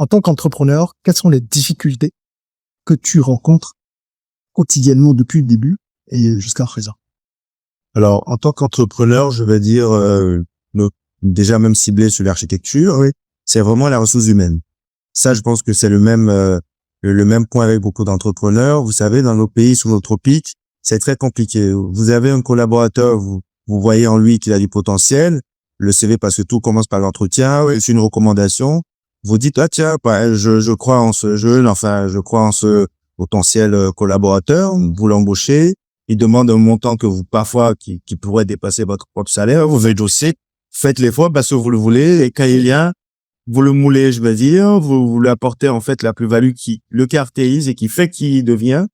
En tant qu'entrepreneur, quelles sont les difficultés que tu rencontres quotidiennement depuis le début et jusqu'à présent? Alors, en tant qu'entrepreneur, je vais dire, déjà même ciblé sur l'architecture, oui, c'est vraiment la ressource humaine. Ça, je pense que c'est le même point avec beaucoup d'entrepreneurs. Vous savez, dans nos pays sous nos tropiques, c'est très compliqué. Vous avez un collaborateur, vous voyez en lui qu'il a du potentiel, le CV, parce que tout commence par l'entretien, oui, c'est une recommandation. Vous dites, ah tiens, bah, je crois en ce jeune, enfin, je crois en ce potentiel collaborateur, vous l'embauchez, il demande un montant que vous, parfois, qui pourrait dépasser votre propre salaire, vous faites aussi, faites l'effort parce que vous le voulez, et quand il vient, vous le moulez, je veux dire, vous lui apportez en fait la plus-value qui le caractérise et qui fait qu'il devient.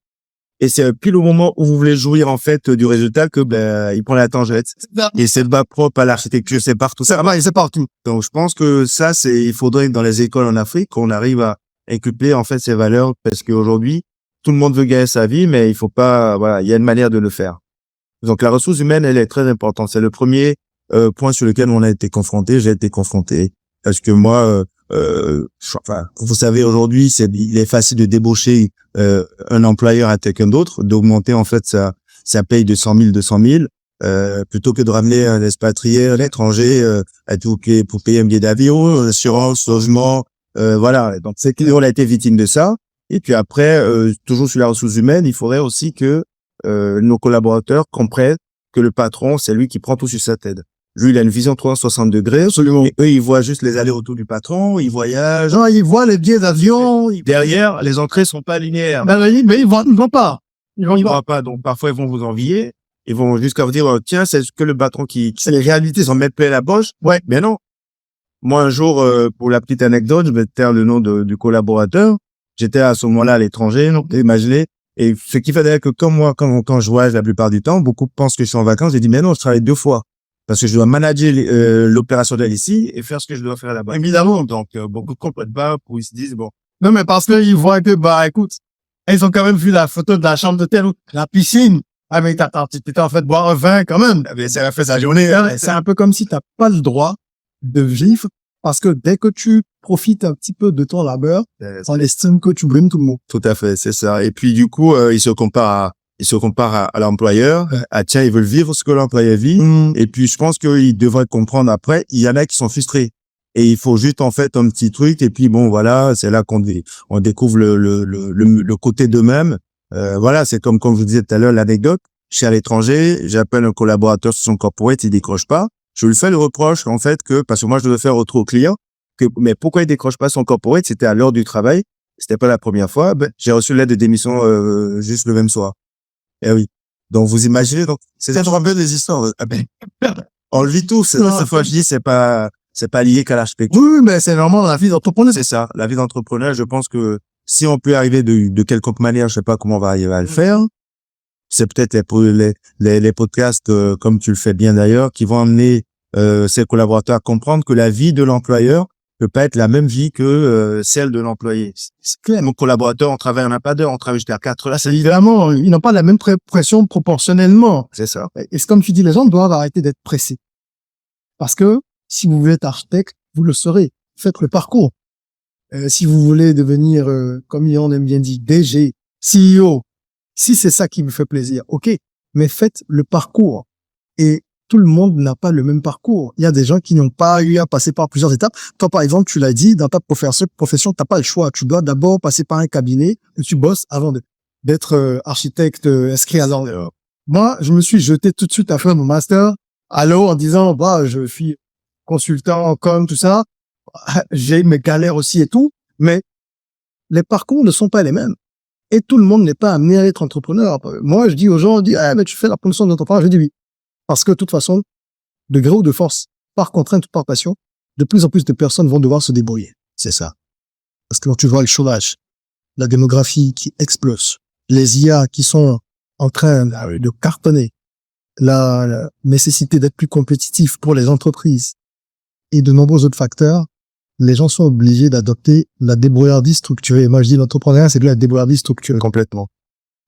Et c'est pile au moment où vous voulez jouir en fait du résultat que il prend la tangente. Et c'est pas propre à l'architecture, c'est partout. C'est partout. Donc je pense que ça, il faudrait que dans les écoles en Afrique, qu'on arrive à inculper en fait ces valeurs, parce qu'aujourd'hui, tout le monde veut gagner sa vie, mais il faut pas, voilà, il y a une manière de le faire. Donc la ressource humaine, elle est très importante. C'est le premier point sur lequel on a été confronté. J'ai été confronté parce que moi, vous savez, aujourd'hui, il est facile de débaucher un employeur à quelqu'un d'autre, d'augmenter en fait sa paye de 100 000, 200 000, plutôt que de ramener un expatrié, un étranger, pour payer un billet d'avion, assurance, logement, voilà. Donc c'est qu'on a été victime de ça. Et puis après, toujours sur la ressource humaine, il faudrait aussi que nos collaborateurs comprennent que le patron, c'est lui qui prend tout sur sa tête. Lui, il a une vision 360 degrés. Absolument. Et eux, ils voient juste les allers-retours du patron, ils voyagent. Non, ils voient les billets d'avion. Derrière, les entrées sont pas linéaires. Mais ils vont pas. Ils vont pas. Donc, parfois, ils vont vous envier. Ils vont jusqu'à vous dire, tiens, c'est que le patron c'est les réalités. s'en met plein la poche. Ouais, mais non. Moi, un jour, pour la petite anecdote, je vais taire le nom du collaborateur. J'étais à ce moment-là à l'étranger, donc imaginez. Et ce qui fait que comme moi, quand je voyage la plupart du temps, beaucoup pensent que je suis en vacances. J'ai dit, mais non, je travaille 2 fois. Parce que je dois manager l'opérationnel ici et faire ce que je dois faire là-bas. Évidemment. Donc, beaucoup ne comprennent pas, ils se disent, bon. Non, mais parce qu'ils voient que, écoute, ils ont quand même vu la photo de la chambre d'hôtel ou la piscine. Ah, mais t'étais en fait boire un vin quand même. Mais ça a fait sa journée. C'est un peu comme si t'as pas le droit de vivre parce que dès que tu profites un petit peu de ton labeur, on estime que tu brimes tout le monde. Tout à fait, c'est ça. Et puis, du coup, ils se comparent à l'employeur. Tiens, ils veulent vivre ce que l'employeur vit. Et puis, je pense qu'ils devraient comprendre après. Il y en a qui sont frustrés. Et il faut juste, en fait, un petit truc. Et puis, bon, voilà, c'est là qu'on découvre le côté d'eux-mêmes. Voilà, c'est comme je vous disais tout à l'heure, l'anecdote. Je suis à l'étranger, j'appelle un collaborateur sur son corporate, il décroche pas. Je lui fais le reproche, en fait, parce que moi, je devais faire retour au client, mais pourquoi il décroche pas son corporate? C'était à l'heure du travail. C'était pas la première fois. J'ai reçu l'aide de démission, juste le même soir. Eh oui. Donc, vous imaginez, donc, c'est un peu des histoires. On le vit tous. Cette fois, je dis, c'est pas lié qu'à l'architecture. Oui, mais c'est vraiment la vie d'entrepreneur. C'est ça. La vie d'entrepreneur, je pense que si on peut arriver de quelconque manière, je sais pas comment on va arriver à le faire. C'est peut-être les podcasts, comme tu le fais bien d'ailleurs, qui vont amener, ses collaborateurs à comprendre que la vie de l'employeur peut pas être la même vie que celle de l'employé. C'est clair. Mon collaborateur, on travaille, on n'a pas d'heure, on travaille jusqu'à 4 heures. C'est évidemment, ils n'ont pas la même pression proportionnellement. C'est ça. Et c'est comme tu dis, les gens doivent arrêter d'être pressés. Parce que si vous voulez être architecte, vous le serez. Faites le parcours. Si vous voulez devenir, comme on aime bien dire, DG, CEO, si c'est ça qui vous fait plaisir, ok. Mais faites le parcours. Et tout le monde n'a pas le même parcours. Il y a des gens qui n'ont pas eu à passer par plusieurs étapes. Toi, par exemple, tu l'as dit, dans ta profession, t'as pas le choix. Tu dois d'abord passer par un cabinet où tu bosses avant d'être architecte inscrit à l'ordre. Moi, je me suis jeté tout de suite à faire mon master à l'eau en disant, je suis consultant comme tout ça. J'ai mes galères aussi et tout. Mais les parcours ne sont pas les mêmes. Et tout le monde n'est pas amené à être entrepreneur. Moi, je dis aux gens, mais tu fais la promotion d'entrepreneur. Je dis oui. Parce que de toute façon, de gré ou de force, par contrainte ou par passion, de plus en plus de personnes vont devoir se débrouiller. C'est ça. Parce que quand tu vois le chômage, la démographie qui explose, les IA qui sont en train de cartonner, la nécessité d'être plus compétitif pour les entreprises et de nombreux autres facteurs, les gens sont obligés d'adopter la débrouillardise structurée. Moi, je dis l'entrepreneuriat, c'est de la débrouillardise structurée. Complètement.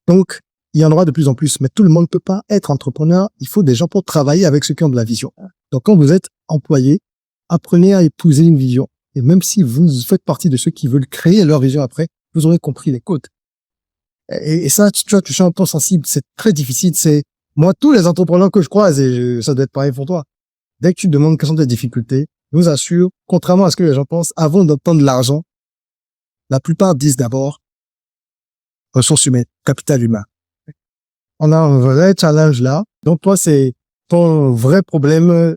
Donc, il y en aura de plus en plus, mais tout le monde ne peut pas être entrepreneur. Il faut des gens pour travailler avec ceux qui ont de la vision. Donc, quand vous êtes employé, apprenez à épouser une vision Et même si vous faites partie de ceux qui veulent créer leur vision après, vous aurez compris les codes. Et ça, tu vois, toucher un point sensible, c'est très difficile. C'est, moi, tous les entrepreneurs que je croise, et ça doit être pareil pour toi, dès que tu te demandes quelles sont tes difficultés, je vous assure, contrairement à ce que les gens pensent, avant d'obtenir de l'argent, la plupart disent d'abord ressources humaines, capital humain. On a un vrai challenge là. Donc toi, c'est ton vrai problème,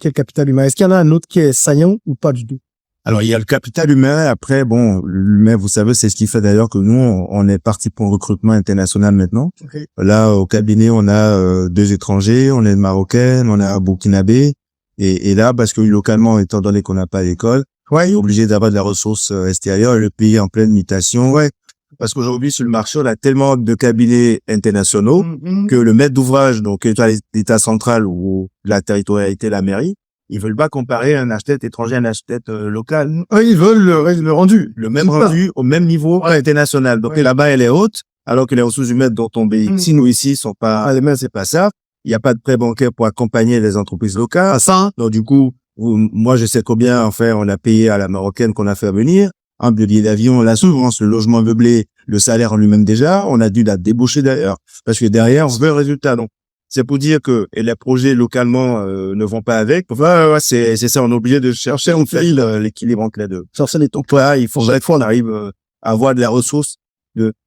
quel capital humain. Est-ce qu'il y en a un autre qui est saillant ou pas du tout? Alors, il y a le capital humain. Après, bon, l'humain, vous savez, c'est ce qui fait d'ailleurs que nous, on est parti pour un recrutement international maintenant. Okay. Là, au cabinet, on a 2 étrangers, on est marocain, on a burkinabé. Et là, parce que localement, étant donné qu'on n'a pas d'école, on est obligé d'avoir de la ressource extérieure, le pays en pleine mutation. Ouais. Parce qu'aujourd'hui, sur le marché, on a tellement de cabinets internationaux que le maître d'ouvrage, donc l'État central ou la territorialité, la mairie, ils veulent pas comparer un architecte étranger à un architecte local. Ils veulent le rendu. Le même rendu au même niveau international. Donc là-bas, elle est haute, alors que les ressources humaines dont on bénéficie, nous ici, sont pas les mêmes, c'est pas ça. Il n'y a pas de prêt bancaire pour accompagner les entreprises locales. Donc du coup, moi, je sais combien, enfin, on a payé à la marocaine qu'on a fait venir. Un billet d'avion, l'assurance, le logement meublé, le salaire en lui-même déjà, on a dû la débaucher d'ailleurs. Parce que derrière, on veut le résultat. Donc, c'est pour dire que les projets localement ne vont pas avec. Enfin, c'est ça, on est obligé de chercher en fait l'équilibre entre les deux. Donc voilà, il faudrait qu'on arrive à avoir de la ressource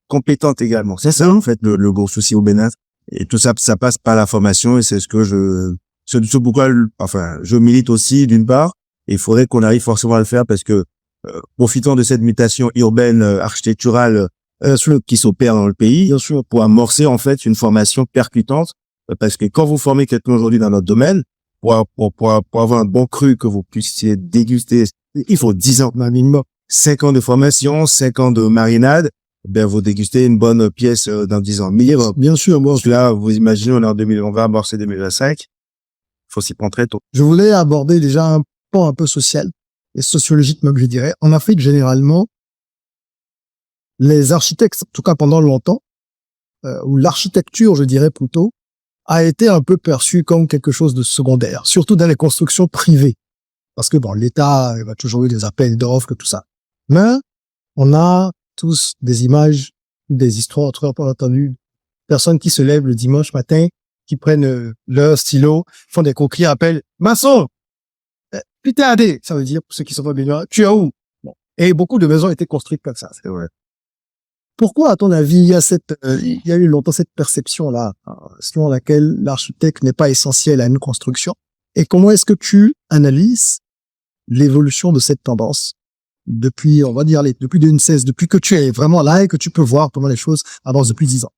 compétente également. C'est ça en fait le gros souci au Bénin. Et tout ça, ça passe par la formation et c'est ce que c'est pourquoi, enfin, je milite aussi d'une part. Et il faudrait qu'on arrive forcément à le faire parce que profitant de cette mutation urbaine architecturale qui s'opère dans le pays, bien sûr, pour amorcer en fait une formation percutante. Parce que quand vous formez quelqu'un aujourd'hui dans notre domaine, pour avoir un bon cru que vous puissiez déguster, il faut 10 ans minimum, 5 ans de formation, 5 ans de marinade. Ben, vous dégustez une bonne pièce dans 10 ans. Minimum. Bien sûr, moi. Là, vous imaginez, on est en 2000, on va amorcer 2025. Il faut s'y prendre très tôt. Je voulais aborder déjà un point un peu social et sociologique même, je dirais. En Afrique, généralement, les architectes, en tout cas pendant longtemps, ou l'architecture, je dirais plutôt, a été un peu perçue comme quelque chose de secondaire, surtout dans les constructions privées. Parce que bon, l'État il va toujours eu des appels d'offres, tout ça. Mais on a tous des images, des histoires, très entendu, personnes qui se lèvent le dimanche matin, qui prennent leur stylo, font des coquilles, appellent maçon, putain, ça veut dire pour ceux qui sont pas bien, tu es où? Bon. Et beaucoup de maisons étaient construites comme ça, c'est vrai. Pourquoi, à ton avis, il y a eu longtemps cette perception-là, selon laquelle l'architecte n'est pas essentiel à une construction? Et comment est-ce que tu analyses l'évolution de cette tendance depuis, on va dire, depuis 2016, depuis que tu es vraiment là et que tu peux voir comment les choses avancent depuis 10 ans?